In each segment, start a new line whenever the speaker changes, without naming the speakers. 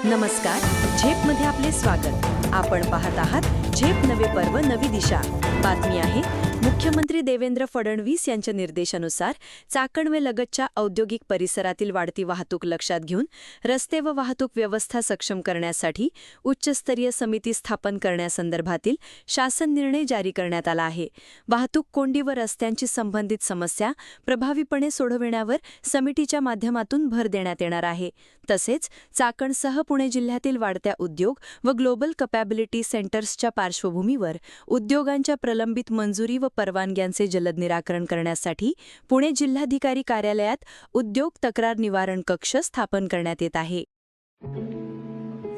नमस्कार, झेपमध्ये आपले स्वागत। आपण पाहत आहात झेप नवे पर्व नवी दिशा। बातमी आहे मुख्यमंत्री देवेंद्र फडणवीस यांच्या निर्देशानुसार चाकणवे लगतच्या औद्योगिक परिसरातील वाढती वाहतूक लक्षात घेऊन रस्ते व वाहतूक व्यवस्था सक्षम करण्यासाठी उच्चस्तरीय समिती स्थापन करण्यासंदर्भातील शासन निर्णय जारी करण्यात आला आहे। वाहतूक कोंडी व रस्त्यांची संबंधित समस्या प्रभावीपणे सोडविण्यावर समितीच्या माध्यमातून भर देण्यात येणार आहे। तसेच चाकणसह पुणे जिल्ह्यातील वाढत्या उद्योग व ग्लोबल कॅपॅबिलिटी सेंटर्सच्या पार्श्वभूमीवर उद्योगांच्या प्रलंबित मंजुरी व परवानग्यांचे जलद निराकरण करण्यासाठी पुणे जिल्हाधिकारी कार्यालयात उद्योग तक्रार निवारण कक्ष स्थापन करण्यात येत आहे।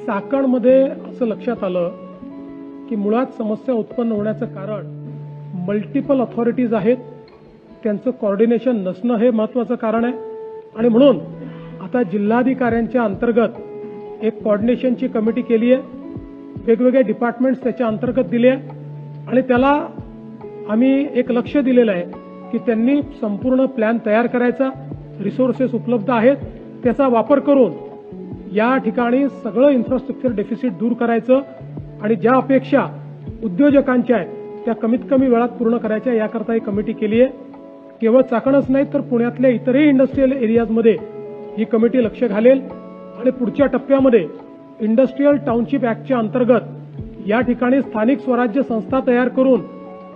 चाकणमध्ये असं लक्षात आलं की मुळात समस्या उत्पन्न होण्याचं कारण मल्टिपल अथॉरिटीज आहेत, त्यांचं कोऑर्डिनेशन नसणं हे महत्त्वाचं कारण आहे। आणि म्हणून आता जिल्हाधिकाऱ्यांच्या अंतर्गत एक कोऑर्डिनेशनची कमिटी केली आहे, वेगवेगळे डिपार्टमेंट्स त्याच्या अंतर्गत दिले आहे आणि त्याला आम्ही एक लक्ष दिलेलं आहे की त्यांनी संपूर्ण प्लॅन तयार करायचा, रिसोर्सेस उपलब्ध आहेत त्याचा वापर करून या ठिकाणी सगळं इन्फ्रास्ट्रक्चर डेफिसिट दूर करायचं आणि ज्या अपेक्षा उद्योजकांच्या आहेत त्या कमीत कमी वेळात पूर्ण करायच्या याकरता ही कमिटी केली आहे। केवळ चाकणच नाही तर पुण्यातल्या इतरही इंडस्ट्रियल एरियाजमध्ये ही कमिटी लक्ष घालेल आणि पुढच्या टप्प्यामध्ये इंडस्ट्रियल टाउनशिप ऍक्टच्या अंतर्गत या ठिकाणी स्थानिक स्वराज्य संस्था तयार करून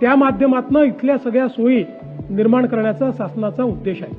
त्या माध्यमातून इथल्या सगळ्या सोयी निर्माण करण्याचा शासनाचा उद्देश आहे।